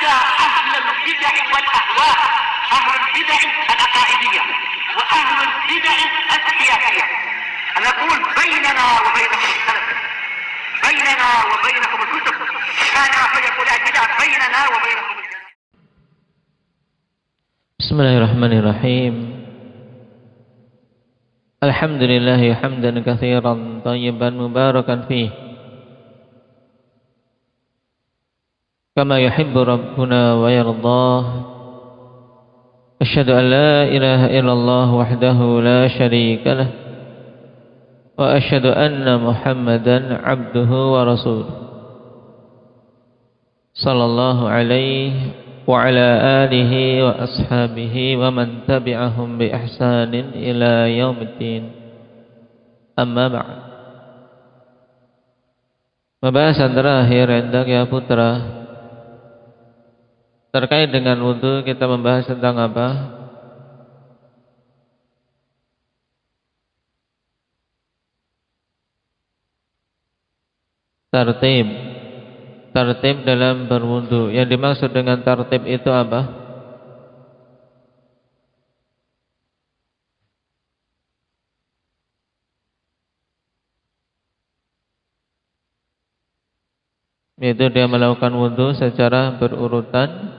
حتى أهل البدع والأهواء، أهل البدع العقائدية وأهل البدع السياسية. أنا أقول بيننا وبينكم السلف، بيننا وبينكم الكتب، كان فيقول البدع بيننا وبينكم السلف. Bismillahirrahmanirrahim. Alhamdulillahi hamdan katsiran thayyiban mubarakan fih, kama yuhibbu rabbuna wa yardah. Asyhadu an la ilaha illallah wahdahu la syarika lah, wa asyhadu anna Muhammadan abduhu wa rasuluh. Sallallahu alaihi wa ala alihi wa ashabihi wa man tabi'ahum bi ihsanin ila yaumiddin. Amma ba'd. Pembahasan terakhir hendak ya putra terkait dengan wudu. Kita membahas tentang apa? Tartib dalam berwudu. Yang dimaksud dengan tartib itu apa? Yaitu dia melakukan wudu secara berurutan,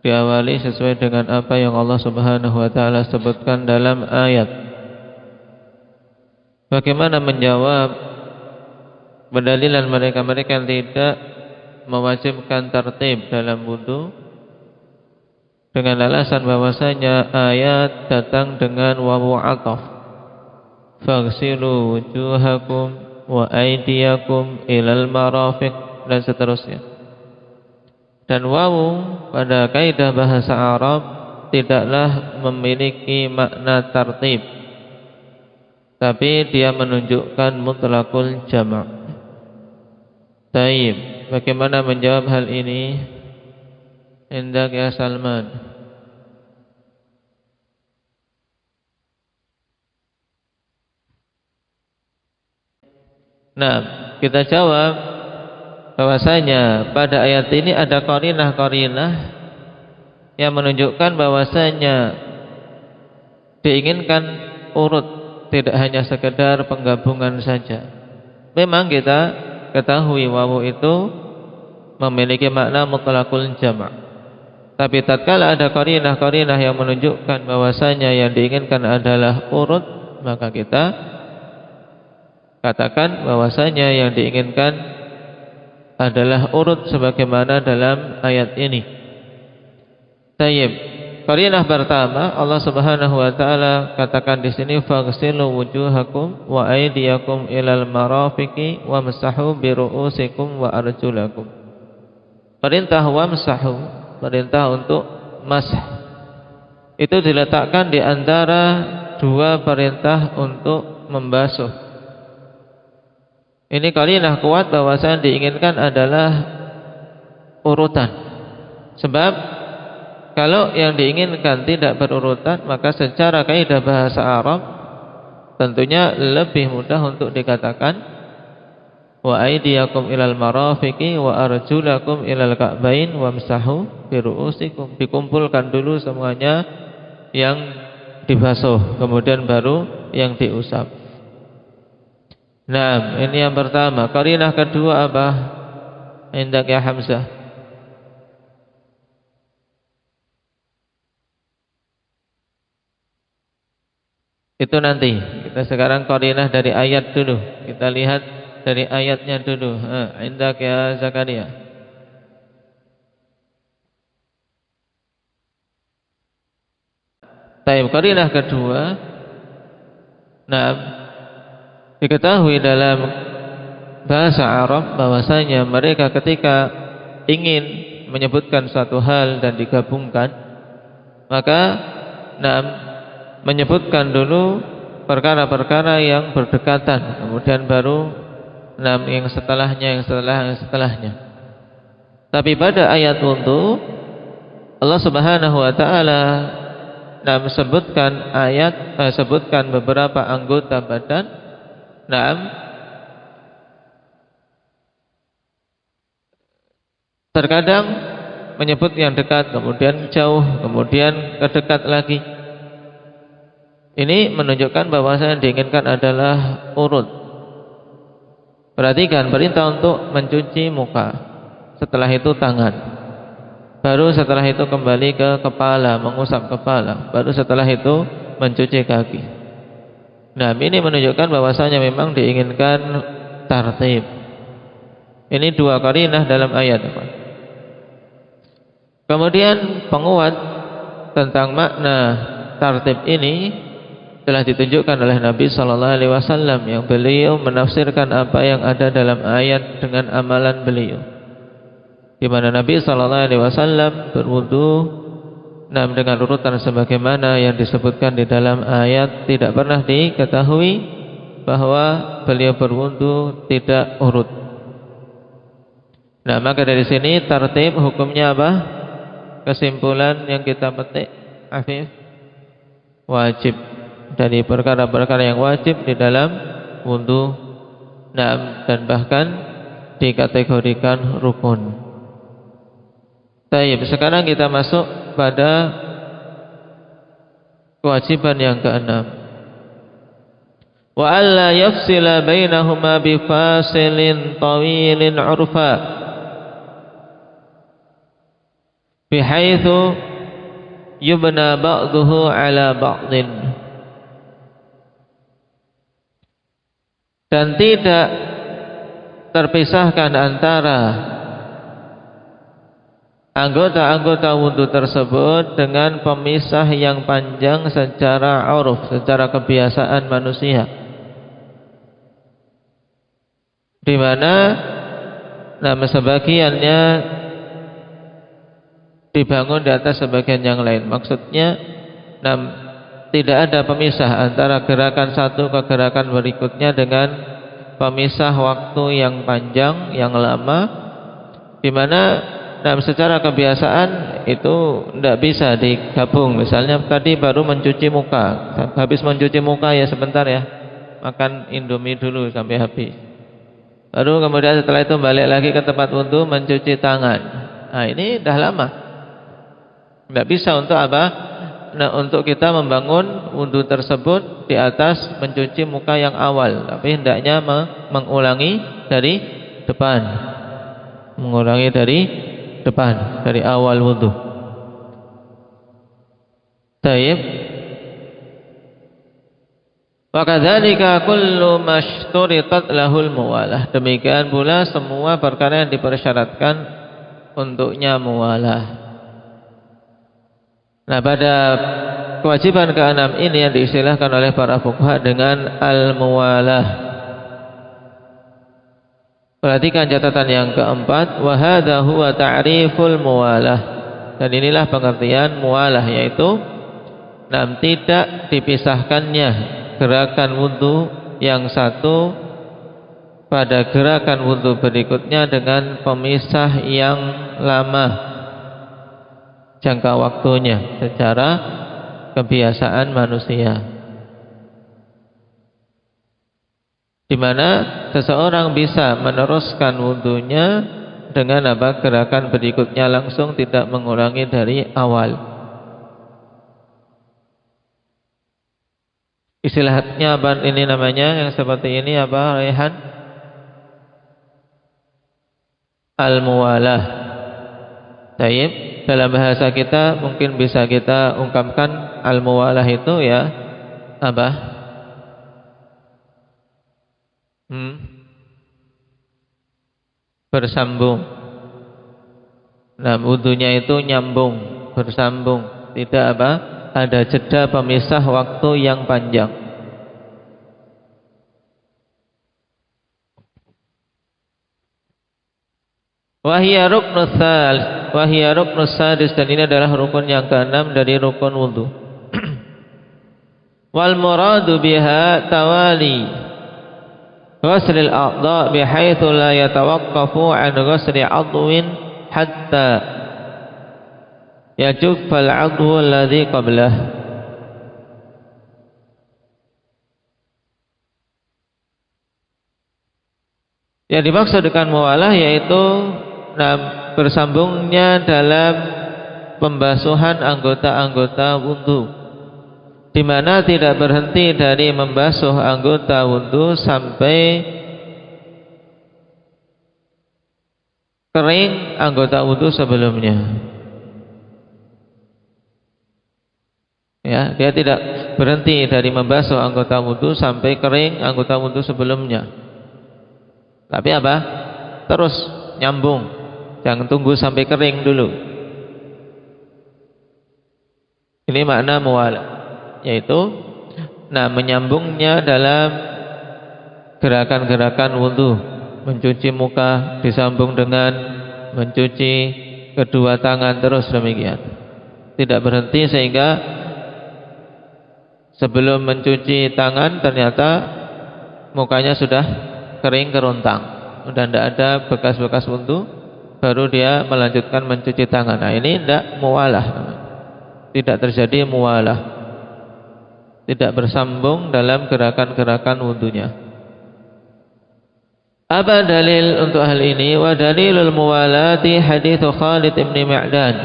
diawali sesuai dengan apa yang Allah Subhanahu wa taala sebutkan dalam ayat. Bagaimana menjawab berdalilan mereka yang tidak mewajibkan tertib dalam wudu dengan alasan bahwasanya ayat datang dengan wawu ataf, faghsilu wujuhakum wa aydiyakum ilal marafiq, dan seterusnya. Dan wawu pada kaidah bahasa Arab tidaklah memiliki makna tertib, tapi dia menunjukkan mutlaqul jama'. Taib, bagaimana menjawab hal ini? Hendak ya Salman. Nah, kita jawab bahwasanya pada ayat ini ada qarinah-qarinah yang menunjukkan bahwasanya diinginkan urut, tidak hanya sekedar penggabungan saja. Memang kita ketahui wawu itu memiliki makna mutlaqul jama'. Tapi tatkala ada qarinah-qarinah yang menunjukkan bahwasanya yang diinginkan adalah urut, maka kita katakan bahwasanya yang diinginkan adalah urut sebagaimana dalam ayat ini. Tayyib. Qarinah pertama, Allah Subhanahu wa taala katakan di sini faghsilu wujuhakum wa aydiyakum ilal marafiqi wamsahu bi ru'usikum wa arjulakum. Perintah wamsahu, perintah untuk masah, itu diletakkan di antara dua perintah untuk membasuh. Ini qarinah kuat bahwasanya diinginkan adalah urutan. Sebab kalau yang diinginkan tidak berurutan, maka secara kaidah bahasa Arab tentunya lebih mudah untuk dikatakan wa aydiyakum ilal marafiqi wa arjulakum ilal ka'bain wamsahu bi ru'usikum. Dikumpulkan dulu semuanya yang dibasuh, kemudian baru yang diusap. Nah, ini yang pertama. Qarinah kedua apa? Hendak ya Hamzah. Itu nanti. Kita sekarang qarinah dari ayat dulu. Kita lihat dari ayatnya dulu. Indak ya Zakaria. Taib, qarinah kedua. Nah, diketahui dalam bahasa Arab bahwasanya mereka ketika ingin menyebutkan suatu hal dan digabungkan, maka menyebutkan dulu perkara-perkara yang berdekatan, kemudian baru yang setelahnya. Tapi pada ayat wudu Allah Subhanahu wa taala sebutkan beberapa anggota badan. Terkadang menyebut yang dekat, kemudian jauh, kemudian kedekat lagi. Ini menunjukkan bahwa yang diinginkan adalah urut. Perhatikan, perintah untuk mencuci muka, setelah itu tangan, baru setelah itu kembali ke kepala, mengusap kepala, baru setelah itu mencuci kaki. Nah, ini menunjukkan bahwasanya memang diinginkan tartib. Ini dua qarinah dalam ayat. Kemudian penguat tentang makna tartib ini telah ditunjukkan oleh Nabi sallallahu alaihi wasallam, yang beliau menafsirkan apa yang ada dalam ayat dengan amalan beliau, di mana Nabi sallallahu alaihi wasallam berwudu dengan urutan sebagaimana yang disebutkan di dalam ayat. Tidak pernah diketahui bahwa beliau berwudu tidak urut. Nah, maka dari sini tartib hukumnya apa? Kesimpulan yang kita petik, Afif, wajib, dari perkara-perkara yang wajib di dalam wudu, dan bahkan dikategorikan rukun. Baik, sekarang kita masuk pada kewajiban yang keenam. Wa alla yafsila bainahuma bifasilin tawilin urfa, bihaitsu yubna ba'duhu ala ba'din, dan tidak terpisahkan antara anggota-anggota wudu tersebut dengan pemisah yang panjang secara uruf, secara kebiasaan manusia, di mana sebagiannya dibangun di atas sebagian yang lain. Maksudnya tidak ada pemisah antara gerakan satu ke gerakan berikutnya dengan pemisah waktu yang panjang, yang lama, di mana secara kebiasaan itu tidak bisa digabung. Misalnya tadi baru mencuci muka, habis mencuci muka ya sebentar ya, makan Indomie dulu sampai habis, baru kemudian setelah itu balik lagi ke tempat wudu mencuci tangan. Nah, ini dah lama, tidak bisa untuk apa? Untuk kita membangun wudu tersebut di atas mencuci muka yang awal, tapi hendaknya mengulangi dari depan, mengulangi dari depan, dari awal wudu. Taib. Wa kadzalika kullu mashturitat lahul muwalah. Demikian pula semua perkara yang dipersyaratkan untuknya muwalah. Nah, pada kewajiban keenam ini yang diistilahkan oleh para fuqaha dengan al-muwalah. Perhatikan catatan yang keempat, wa hadza huwa ta'riful muwalah. Dan inilah pengertian muwalah, yaitu tidak dipisahkannya gerakan wudu yang satu pada gerakan wudu berikutnya dengan pemisah yang lama jangka waktunya secara kebiasaan manusia, di mana seseorang bisa meneruskan wudunya dengan gerakan berikutnya langsung, tidak mengulangi dari awal. Istilahnya apa ini namanya, yang seperti ini apa, Rehan? Al-muwalah. Baik. Dalam bahasa kita mungkin bisa kita ungkapkan al-muwalah itu ya apa? Bersambung. Nah, wudunya itu nyambung, bersambung, tidak apa? Ada jeda pemisah waktu yang panjang. Wahia ruknus sadis, dan ini adalah rukun yang keenam dari rukun wudu. Wal muradu biha tawali ghuslil a'dha bihaitsu la yatawaqqafu an ghusli 'adwin hatta yajuffal 'adwu alladhi qablah. Yang dimaksud dengan muwalah yaitu bersambungnya dalam pembasuhan anggota-anggota wudu, di mana tidak berhenti dari membasuh anggota wudu sampai kering anggota wudu sebelumnya. Ya, dia tidak berhenti dari membasuh anggota wudu sampai kering anggota wudu sebelumnya. Tapi apa? Terus nyambung. Jangan tunggu sampai kering dulu. Ini makna muwala, yaitu menyambungnya dalam gerakan-gerakan wudu. Mencuci muka disambung dengan mencuci kedua tangan, terus demikian. Tidak berhenti sehingga sebelum mencuci tangan ternyata mukanya sudah kering kerontang, sudah tidak ada bekas-bekas wudu, baru dia melanjutkan mencuci tangan. Nah, ini tidak muwalah, tidak terjadi muwalah, tidak bersambung dalam gerakan-gerakan wudunya. Apa dalil untuk hal ini? Wa dalilul muwalati hadits Khalid ibn Ma'dan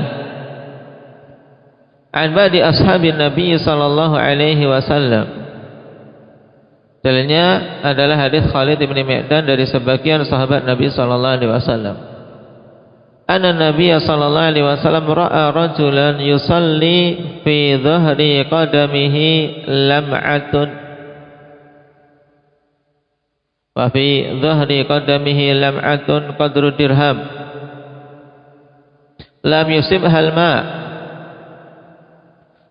an ba'di ashabin Nabi sallallahu alaihi wasallam. Dalilnya adalah hadis Khalid ibn Ma'dan dari sebagian sahabat Nabi sallallahu alaihi wasallam. Anna Nabi sallallahu alaihi wasallam ra'a rajulan yusalli fi dhahri qadamihi lam'atun wa fi dhahri qadamihi lam'atun qadru dirham lam yusibha al-ma'.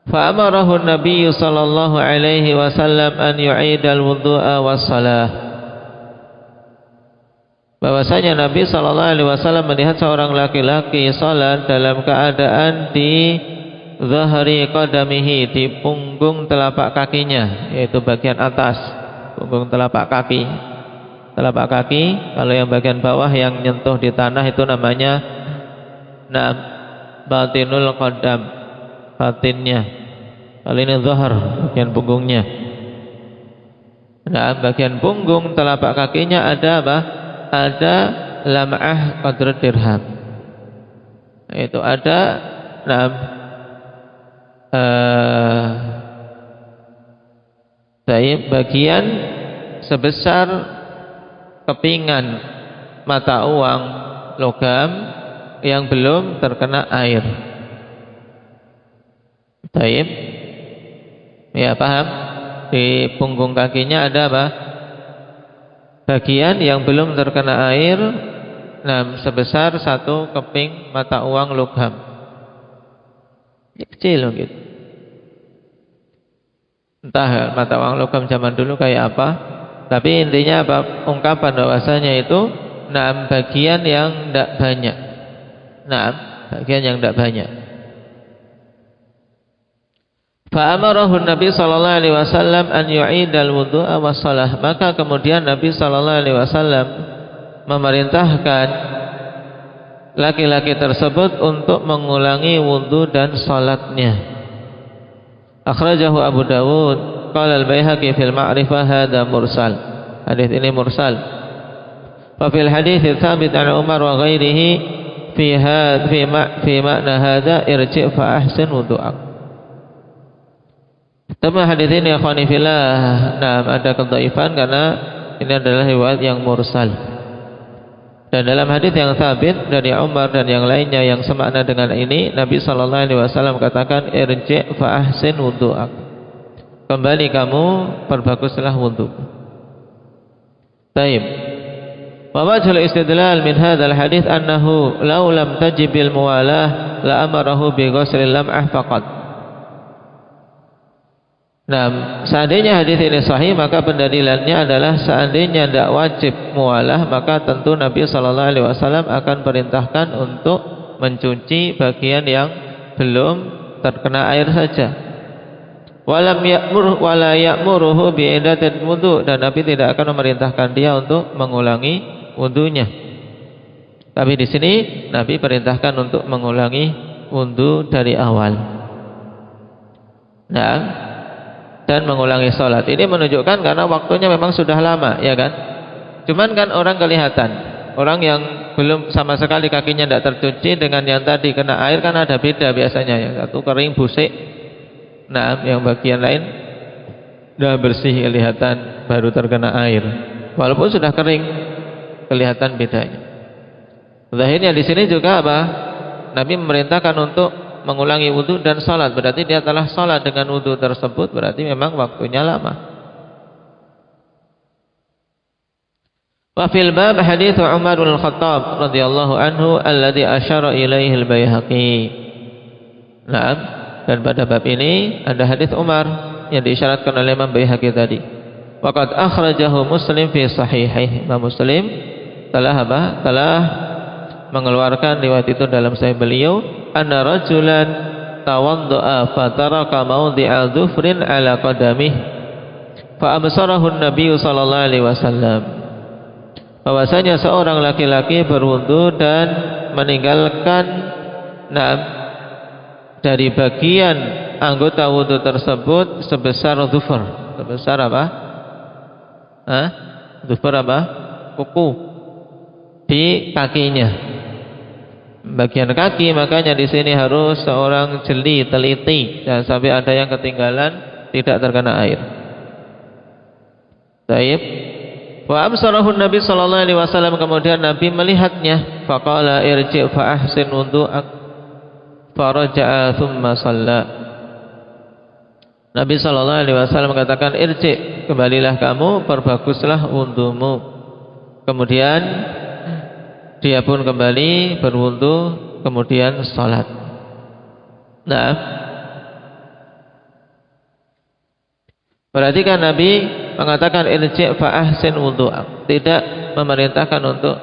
Fa'amarahu an-nabiy sallallahu alaihi wasallam an yu'ida al-wudu'a was-salah. Bahwasanya Nabi sallallahu alaihi wasallam melihat seorang laki-laki salat dalam keadaan di zahri qadamihi, di punggung telapak kakinya, yaitu bagian atas punggung telapak kaki. Telapak kaki, kalau yang bagian bawah yang nyentuh di tanah itu namanya batinul qadam, batinnya. Kalau ini zahar, bagian punggungnya. Nah, bagian punggung telapak kakinya ada apa? Ada lam'ah qadr dirham. Itu ada bagian sebesar kepingan mata uang logam yang belum terkena air. Taib. Ya, paham? Di punggung kakinya ada apa? Bagian yang belum terkena air, sebesar satu keping mata uang logam. Kecil loh gitu. Entah mata uang logam zaman dulu kayak apa, tapi intinya apa? Ungkapan bahwasanya itu bagian yang tidak banyak. Bagian yang tidak banyak. Fa'amarahu Nabi sallallahu alaihi wasallam an yu'idal wudu'a was-shalah. Maka kemudian Nabi sallallahu alaihi wasallam memerintahkan laki-laki tersebut untuk mengulangi wudu dan salatnya. Akhrajahu Abu Dawud, qala al-Baihaqi fil Ma'rifah hadza mursal. Hadis ini mursal. Fa fil hadits tsabit an Umar wa ghairihi fi makna hadza irji' fa ahsin wudu'ak. Tapi hadis ini akhwani fillah, ada kedhaifan karena ini adalah riwayat yang mursal. Dan dalam hadis yang sabit dari Umar dan yang lainnya yang semakna dengan ini, Nabi sallallahu alaihi wasallam katakan irji' fa ahsin wudu'ak. Kembali kamu, perbaguslah wudu. Baik. Wa wajhul istidlal min hadzal hadits annahu law lam tajibil muwalah la amarahu bi ghuslil lam'ah faqat. Seandainya hadis ini sahih, maka pendalilannya adalah seandainya tidak wajib muwalah, maka tentu Nabi sallallahu alaihi wasallam akan perintahkan untuk mencuci bagian yang belum terkena air saja. Walam ya'mur wala ya'muruhu bi'idatil wudu, dan Nabi tidak akan memerintahkan dia untuk mengulangi wudunya. Tapi di sini Nabi perintahkan untuk mengulangi wudu dari awal. Dan mengulangi sholat. Ini menunjukkan karena waktunya memang sudah lama, ya kan? Cuman kan orang kelihatan Orang yang belum sama sekali kakinya tidak tercuci dengan yang tadi kena air kan ada beda biasanya. Yang satu kering busik, nah yang bagian lain sudah bersih kelihatan baru terkena air. Walaupun sudah kering kelihatan bedanya. Zahirnya di sini juga apa? Nabi memerintahkan untuk mengulangi wudu dan salat. Berarti dia telah salat dengan wudu tersebut, berarti memang waktunya lama. Wa fil bab hadits Umar bin Khattab radhiyallahu anhu alladhi asyara ilaihi al-Baihaqi. Naam, dan pada bab ini ada hadis Umar yang diisyaratkan oleh Imam Baihaqi tadi. Waqad akhrajahu Muslim fi sahihihi. Imam Muslim telah mengeluarkan riwayat itu dalam sahih beliau, anna rajulan tawaddaa fataraka mawdi'a dhufrin ala qadamihi fa absarahu an-nabiy sallallahu alaihi wasallam. Bahwasanya seorang laki-laki berwudu dan meninggalkan dari bagian anggota wudu tersebut sebesar dhufr. Sebesar apa? Dhufr apa? Kuku di kakinya. Bagian kaki, makanya di sini harus seorang jeli, teliti, jangan sampai ada yang ketinggalan tidak terkena air. Baik. Wa absarahu Nabi sallallahu alaihi wasallam, kemudian Nabi melihatnya, faqala irji' fa ahsin wudu'ak, faraja'a thumma shalla. Nabi sallallahu alaihi wasallam mengatakan, irji', kembalilah kamu, perbaguslah wudumu. Kemudian dia pun kembali berwudu, kemudian salat. Nah, berarti kan Nabi mengatakan irji' fa ahsin wudu'ak, tidak memerintahkan untuk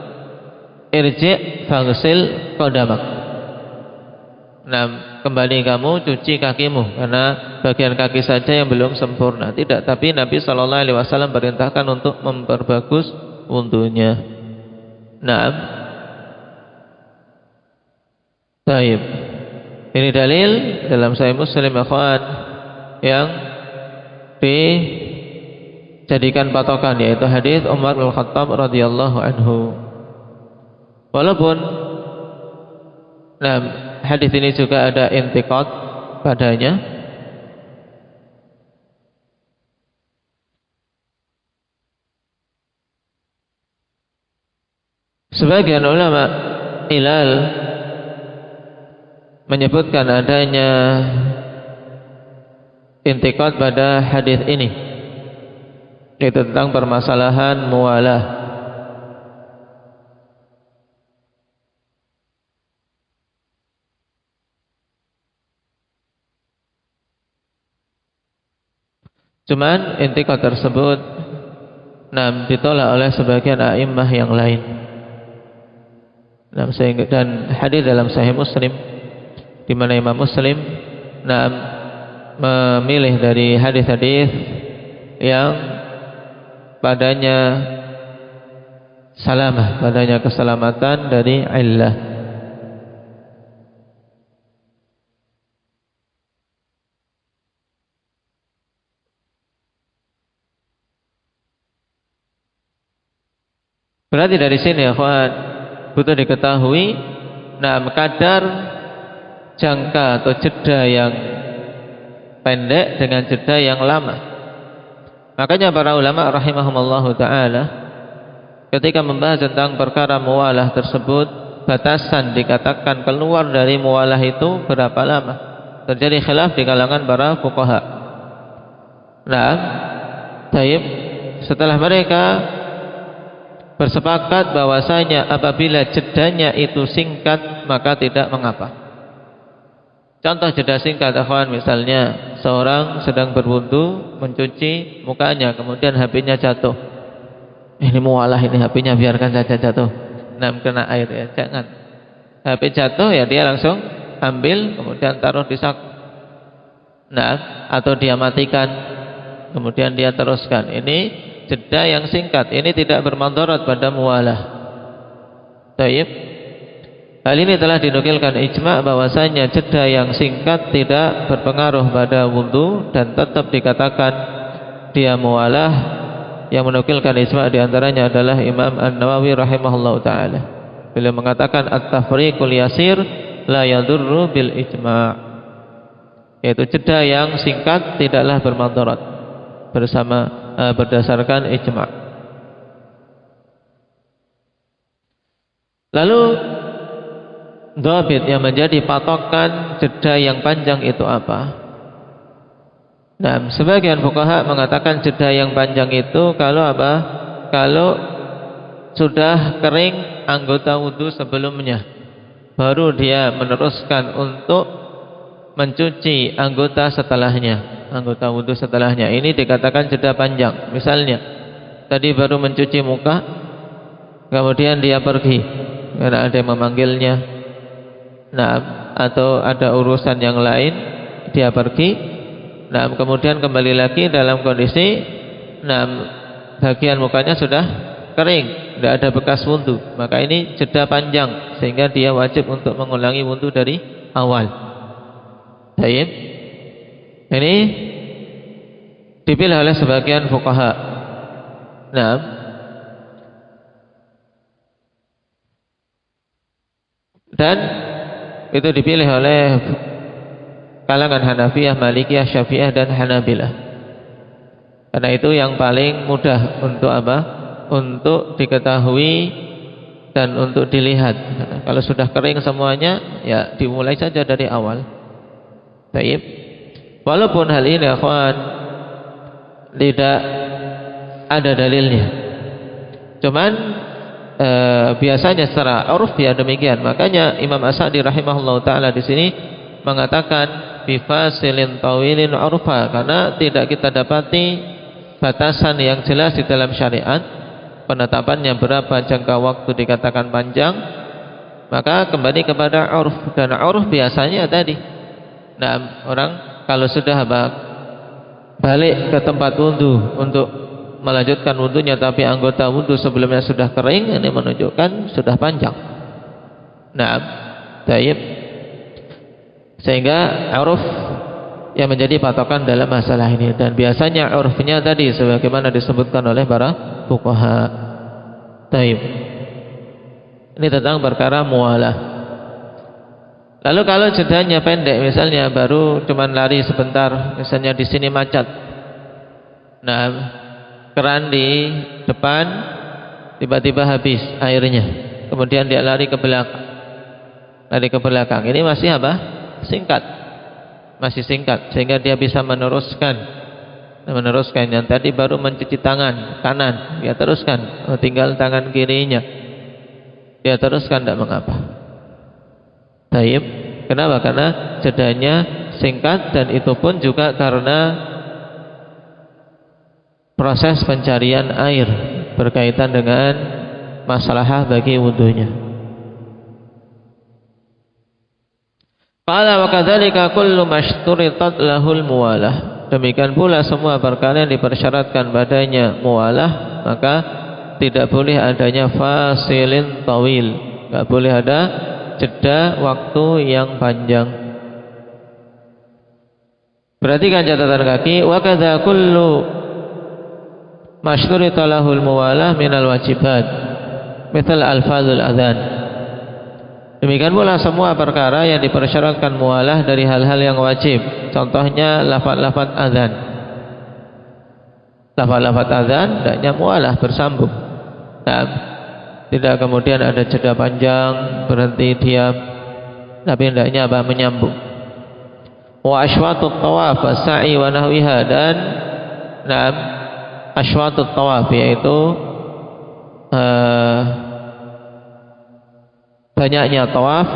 irji' faghsil qadamak. Nah, kembali kamu cuci kakimu karena bagian kaki saja yang belum sempurna. Tidak, tapi Nabi sallallahu alaihi wasallam perintahkan untuk memperbagus wudunya. Nah, baik. Ini dalil dalam Sahih Muslim akhwan yang dijadikan patokan, yaitu hadis Umar bin Khattab radhiyallahu anhu. Walaupun hadis ini juga ada intiqad padanya, sebagian ulama ilal menyebutkan adanya intiqad pada hadis ini, yaitu tentang permasalahan muwalah. Cuman intiqad tersebut ditolak oleh sebagian a'immah yang lain. Dan hadis dalam Sahih Muslim, di mana Imam Muslim memilih dari hadis-hadis yang padanya salamah, padanya keselamatan dari illah. Berarti dari sini ya kawan, butuh diketahui kadar jangka atau jeda yang pendek dengan jeda yang lama. Makanya para ulama rahimahumallahu ta'ala ketika membahas tentang perkara muwalah tersebut, batasan dikatakan keluar dari muwalah itu berapa lama. Terjadi khilaf di kalangan para fuqaha. Taib, setelah mereka bersepakat bahwasanya apabila jedanya itu singkat maka tidak mengapa. Contoh jeda singkat akhwan, misalnya seorang sedang berwudu mencuci mukanya, kemudian HP-nya jatuh. Ini muwalah, ini HP-nya biarkan saja jatuh. Kena air ya, jangan. HP jatuh ya dia langsung ambil kemudian taruh di saku. Atau dia matikan kemudian dia teruskan. Ini jeda yang singkat, ini tidak bermadarat pada muwalah. Taib. Hal ini telah dinukilkan ijma' bahwasanya jeda yang singkat tidak berpengaruh pada wudu dan tetap dikatakan dia muwalah yang menukilkan ijma' diantaranya adalah Imam An-Nawawi rahimahullahu taala. Beliau mengatakan at-tafriqul yasir la yadurru bil ijma', yaitu jeda yang singkat tidaklah bermadarat berdasarkan ijma'. Lalu dhabit yang menjadi patokan jeda yang panjang itu apa? Nah, sebagian fuqaha mengatakan jeda yang panjang itu kalau apa? Kalau sudah kering anggota wudu sebelumnya, baru dia meneruskan untuk mencuci anggota setelahnya, anggota wudu setelahnya. Ini dikatakan jeda panjang. Misalnya, tadi baru mencuci muka, kemudian dia pergi karena ada yang memanggilnya, nah, atau ada urusan yang lain, dia pergi. Nah, kemudian kembali lagi dalam kondisi, nah, bagian mukanya sudah kering, tidak ada bekas wudhu. Maka ini jeda panjang, sehingga dia wajib untuk mengulangi wudhu dari awal. Baik. Ini dipilih oleh sebagian fuqaha. Nah, dan itu dipilih oleh kalangan Hanafiyah, Malikiyah, Syafi'iyah dan Hanabilah. Karena itu yang paling mudah untuk apa? Untuk diketahui dan untuk dilihat. Kalau sudah kering semuanya, ya dimulai saja dari awal. Baik. Walaupun hal ini akhwan tidak ada dalilnya. Cuman biasanya secara uruf ya demikian. Makanya Imam As-Sa'di rahimahullahu taala di sini mengatakan bifasilin tawilin urfa, karena tidak kita dapati batasan yang jelas di dalam syariat penetapannya berapa jangka waktu dikatakan panjang. Maka kembali kepada urf, dan urf biasanya tadi, nah, orang kalau sudah balik ke tempat wudu untuk melanjutkan wudunya tapi anggota wudu sebelumnya sudah kering, ini menunjukkan sudah panjang. Nah, tayyib. Sehingga uruf yang menjadi patokan dalam masalah ini, dan biasanya urufnya tadi sebagaimana disebutkan oleh para fuqaha. Taib. Ini tentang perkara mualah. Lalu kalau jedanya pendek, misalnya baru cuman lari sebentar, misalnya di sini macet. Nah, keran di depan tiba-tiba habis airnya, kemudian dia lari ke belakang. Lari ke belakang. Ini masih apa? Singkat, masih singkat, sehingga dia bisa meneruskan yang tadi baru mencuci tangan kanan, dia teruskan, tinggal tangan kirinya dia teruskan, tidak mengapa. Taib. Kenapa? Karena jedanya singkat, dan itu pun juga karena proses pencarian air berkaitan dengan masalah bagi wudunya. Qala wa kadzalika kullu mashturitat lahul muwalah. Demikian pula semua perkara yang dipersyaratkan padanya muwalah, maka tidak boleh adanya fasilin tawil, enggak boleh ada jeda waktu yang panjang. Perhatikan catatan kaki, wa kadza kullu mashturitat lahul muwalah minal wajibat, misal alfazul adzan. Demikian pula semua perkara yang dipersyaratkan mualah dari hal-hal yang wajib. Contohnya lafaz-lafaz azan. Lafaz-lafaz azan hendaknya mualah bersambung. Nah, tidak kemudian ada jeda panjang, berhenti diam, tapi hendaknya apa? Menyambung. Wa asywatut tawaf as-sa'i wa nahwiha, dan asywatut tawaf yaitu banyaknya tawaf,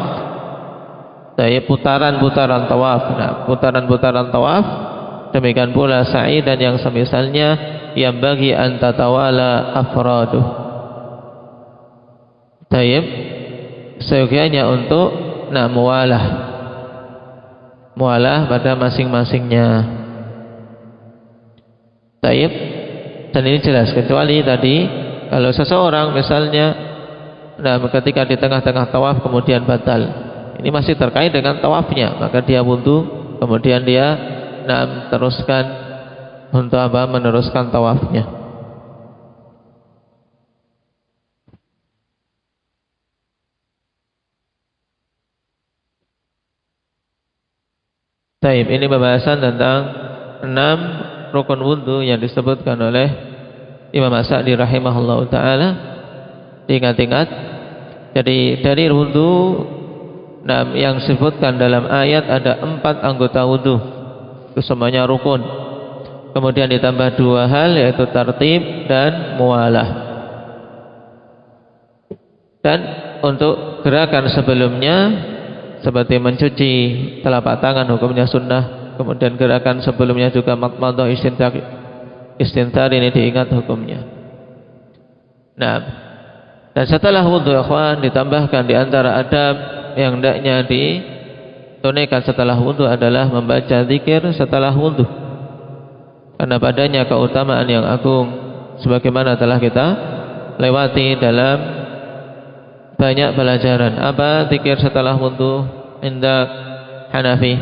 putaran-putaran tawaf. Nah, putaran-putaran tawaf, demikian pula sa'i dan yang semisalnya, yang bagi antatawala afraduh. Taib, seyogianya untuk mualah pada masing-masingnya. Taib, dan ini jelas, kecuali tadi kalau seseorang misalnya ketika di tengah-tengah tawaf kemudian batal, ini masih terkait dengan tawafnya, maka dia wudu, kemudian dia teruskan untuk apa? Meneruskan tawafnya. Taib, ini pembahasan tentang 6 rukun wudu yang disebutkan oleh Imam As-Sa'di rahimahullah ta'ala. Diingat-ingat, jadi dari wudu yang disebutkan dalam ayat ada 4 anggota wudu, itu semuanya rukun. Kemudian ditambah 2 hal, yaitu tartib dan mualah. Dan untuk gerakan sebelumnya seperti mencuci telapak tangan, hukumnya sunnah. Kemudian gerakan sebelumnya juga madmadah, istinthar, ini diingat hukumnya. Nah, dan setelah wudu ikhwan, ditambahkan di antara adab yang hendaknya ditunaikan setelah wudu adalah membaca zikir setelah wudu, karena padanya keutamaan yang agung sebagaimana telah kita lewati dalam banyak pelajaran. Apa zikir setelah wudu inda Hanafi?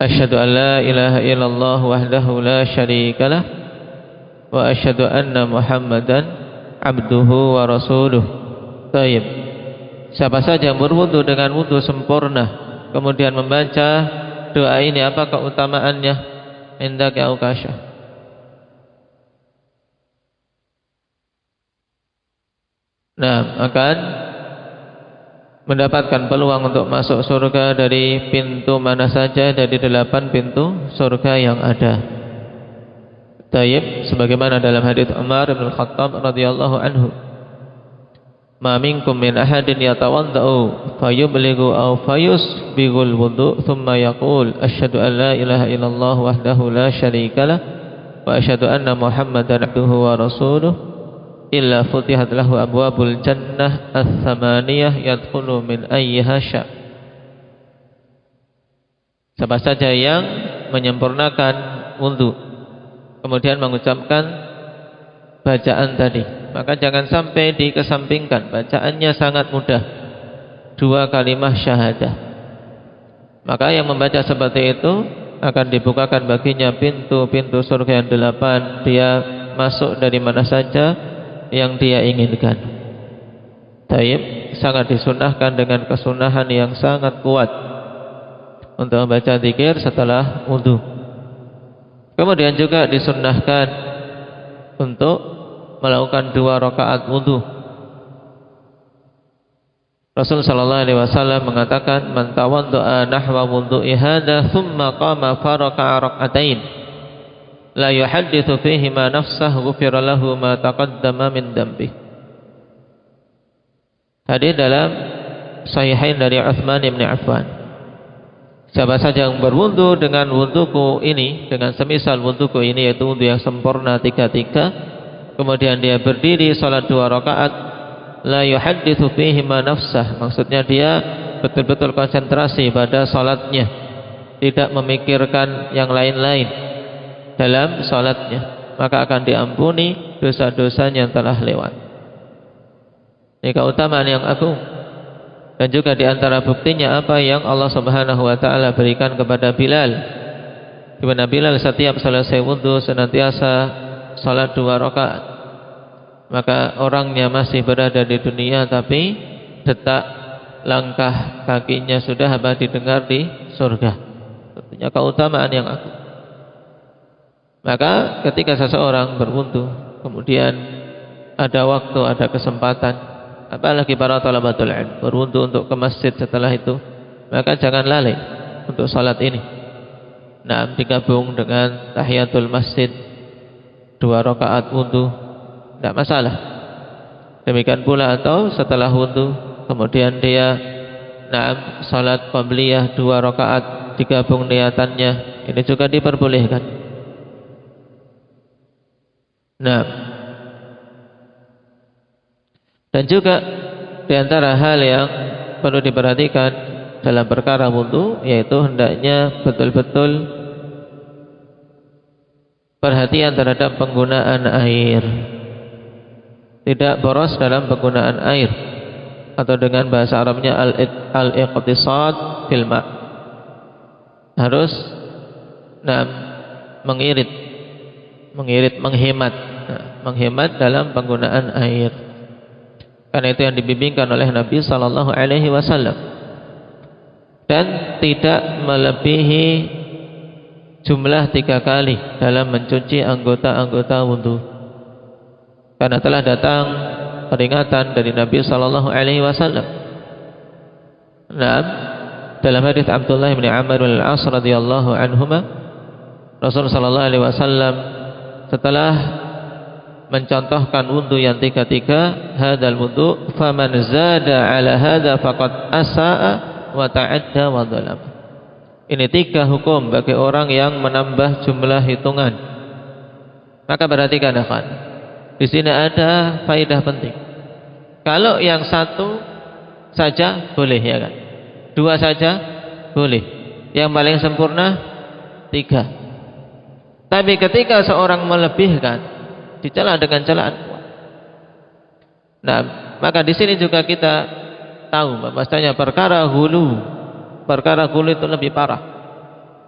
Asyhadu an la ilaha illallah wahdahu la syarikalah wa asyhadu anna Muhammadan abduhu wa rasuluh. Taib. Siapa saja yang berwudu dengan wudu sempurna kemudian membaca doa ini, apa keutamaannya? Indak ya Ukasha. Nah, akan mendapatkan peluang untuk masuk surga dari pintu mana saja dari 8 pintu surga yang ada. Taib, sebagaimana dalam hadits Umar bin Khattab radhiyallahu anhu, "Ma minkum min ahadin yatawaddau fayublighu aw fayusbighul wudu thumma yaqul asyhadu an la ilaha illallah wahdahu la syarikalah wa asyhadu anna Muhammadan abduhu wa rasuluh illa futihat lahu abwabul jannah ats-tsamaniyah yadkhulu min ayyiha sya." Siapa saja yang menyempurnakan wudu kemudian mengucapkan bacaan tadi, maka jangan sampai dikesampingkan. Bacaannya sangat mudah, 2 kalimat syahadah. Maka yang membaca seperti itu akan dibukakan baginya pintu-pintu surga yang 8. Dia masuk dari mana saja yang dia inginkan. Taib, sangat disunahkan dengan kesunahan yang sangat kuat untuk membaca zikir setelah wudu. Kemudian juga disunahkan untuk melakukan 2 rakaat wudu. Rasul sallallahu alaihi wasallam mengatakan, "Man tawaddaa nahwa wudu'i hadza tsumma qama faraka'a rak'atain la yuhadditsu fihi ma nafsahu ghufira lahu ma taqaddama min dambi." Hadis dalam Sahihain dari Utsman bin Affan. Siapa saja yang berwudu dengan wuduku ini, dengan semisal wuduku ini, yaitu wudu yang sempurna 3 kemudian dia berdiri salat 2 rakaat, la yuhadditsu fihi ma nafsah, maksudnya dia betul-betul konsentrasi pada salatnya, tidak memikirkan yang lain-lain dalam salatnya, maka akan diampuni dosa-dosanya yang telah lewat. Ini keutamaan yang agung. Dan juga di antara buktinya apa yang Allah Subhanahu wa taala berikan kepada Bilal. Di mana Bilal setiap selesai wudu senantiasa salat 2 rakaat. Maka orangnya masih berada di dunia, tapi detak langkah kakinya sudah didengar di surga. Tentunya keutamaan yang agung. Maka ketika seseorang berwudu, kemudian ada waktu, ada kesempatan, apalagi para talabatul ilm berwudu untuk ke masjid setelah itu, maka jangan lalai untuk salat ini. Nah, digabung dengan tahiyatul masjid 2 rakaat wudu, tidak masalah. Demikian pula atau setelah wudu kemudian dia salat qabliyah 2 rakaat digabung niatannya, ini juga diperbolehkan. Nah, dan juga di antara hal yang perlu diperhatikan dalam perkara wudu, yaitu hendaknya betul-betul perhatian terhadap penggunaan air. Tidak boros dalam penggunaan air, atau dengan bahasa Arabnya al-iqtisad fil ma'. Harus menghemat dalam penggunaan air. Karena itu yang dibimbingkan oleh Nabi sallallahu alaihi wasallam. Dan tidak melebihi jumlah 3 kali dalam mencuci anggota-anggota wudu. Karena telah datang peringatan dari Nabi sallallahu alaihi wasallam. Nah, dalam hadis Abdullah bin Amr al-As radhiyallahu anhuma, Rasul sallallahu alaihi wasallam setelah mencontohkan wudu yang 3, hadal wudu faman zada ala hada faqad asaa wa ta'adda wa dhalam. Ini 3 hukum bagi orang yang menambah jumlah hitungan. Maka perhatikan akhwan, di sini ada faedah penting. Kalau yang 1 saja boleh, ya kan? 2 saja boleh. Yang paling sempurna 3. Tapi ketika seorang melebihkan, dicela dengan celaan kuat. Nah, maka di sini juga kita tahu bahwasanya perkara hulu itu lebih parah.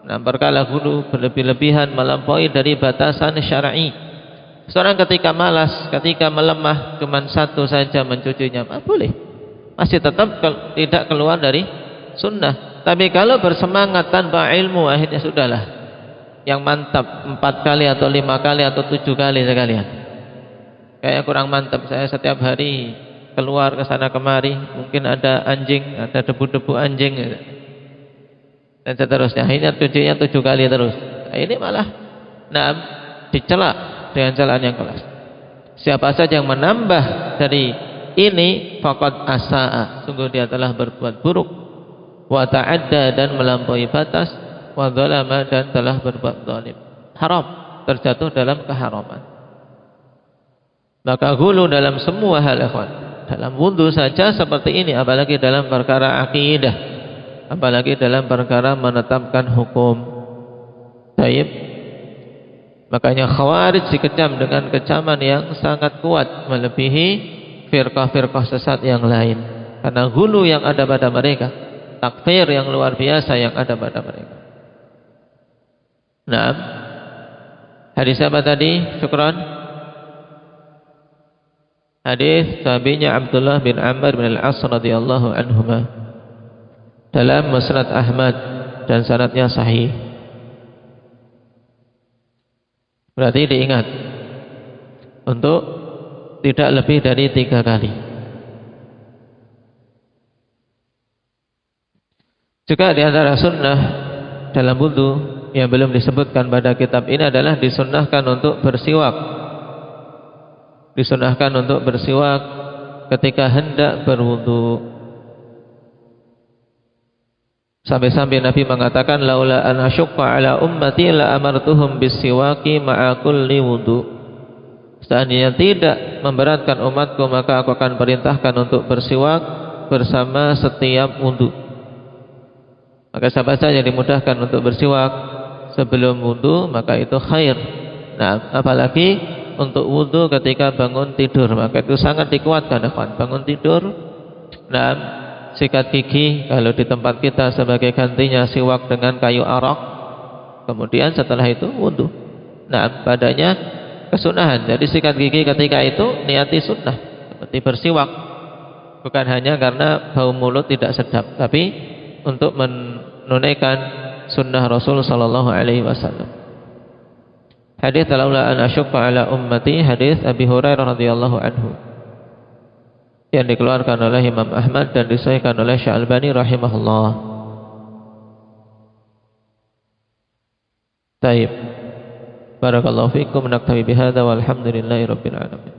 Nah, perkara hulu berlebih-lebihan melampaui dari batasan syar'i. Seorang ketika malas, ketika melemah, cuma 1 saja mencucinya, boleh. Masih tetap tidak keluar dari sunnah. Tapi kalau bersemangat tanpa ilmu, akhirnya sudahlah. Yang mantap 4 kali atau 5 kali atau 7 kali sekalian. Kayak kurang mantap. Saya setiap hari keluar ke sana kemari, mungkin ada anjing, ada debu-debu anjing, dan seterusnya. Akhirnya cucinya 7 kali terus. Nah, ini malah dicela dengan celaan yang keras. Siapa saja yang menambah dari ini, faqad asaa, sungguh dia telah berbuat buruk, wa ta'adda, dan melampaui batas, wa dzalama, dan telah berbuat zalim. Haram, terjatuh dalam keharaman. Maka hulu dalam semua hal, ikhwan. Dalam wudu saja seperti ini, apalagi dalam perkara akidah, apalagi dalam perkara menetapkan hukum. Baik. Makanya Khawarij dikecam dengan kecaman yang sangat kuat, melebihi firqah-firqah sesat yang lain. Karena hulu yang ada pada mereka, takfir yang luar biasa yang ada pada mereka. Nah, hadis apa tadi? Syukran. Hadis sahabinya Abdullah bin Amr bin al-As radhiyallahu anhuma dalam Musnad Ahmad dan sanadnya sahih. Berarti diingat untuk tidak lebih dari 3 kali. Juga di antara sunnah dalam wudu yang belum disebutkan pada kitab ini adalah disunnahkan untuk bersiwak. Disunnahkan untuk bersiwak ketika hendak berwudu. Sampai-sampai Nabi mengatakan, laula an asyqa ala ummati la amartuhum bisiwaki ma'a kulli wudu. Seandainya tidak memberatkan umatku, maka aku akan perintahkan untuk bersiwak bersama setiap wudu. Maka siapa saja dimudahkan untuk bersiwak sebelum wudu, maka itu khair. Nah, apalagi untuk wudu ketika bangun tidur, maka itu sangat dikuatkan, kawan. Bangun tidur, nah, sikat gigi kalau di tempat kita sebagai gantinya siwak dengan kayu arak. Kemudian setelah itu wudu. Nah, padanya kesunahan. Jadi sikat gigi ketika itu niati sunnah, seperti bersiwak. Bukan hanya karena bau mulut tidak sedap, tapi untuk menunaikan sunnah Rasul sallallahu alaihi wasallam. Hadis laula an asyqa ala ummati, hadis Abi Hurairah radhiyallahu anhu, yang dikeluarkan oleh Imam Ahmad dan disahihkan oleh Syalbani rahimahullah. Taib. Barakallahu fikum, naktabi bihadza walhamdulillahi rabbil alamin.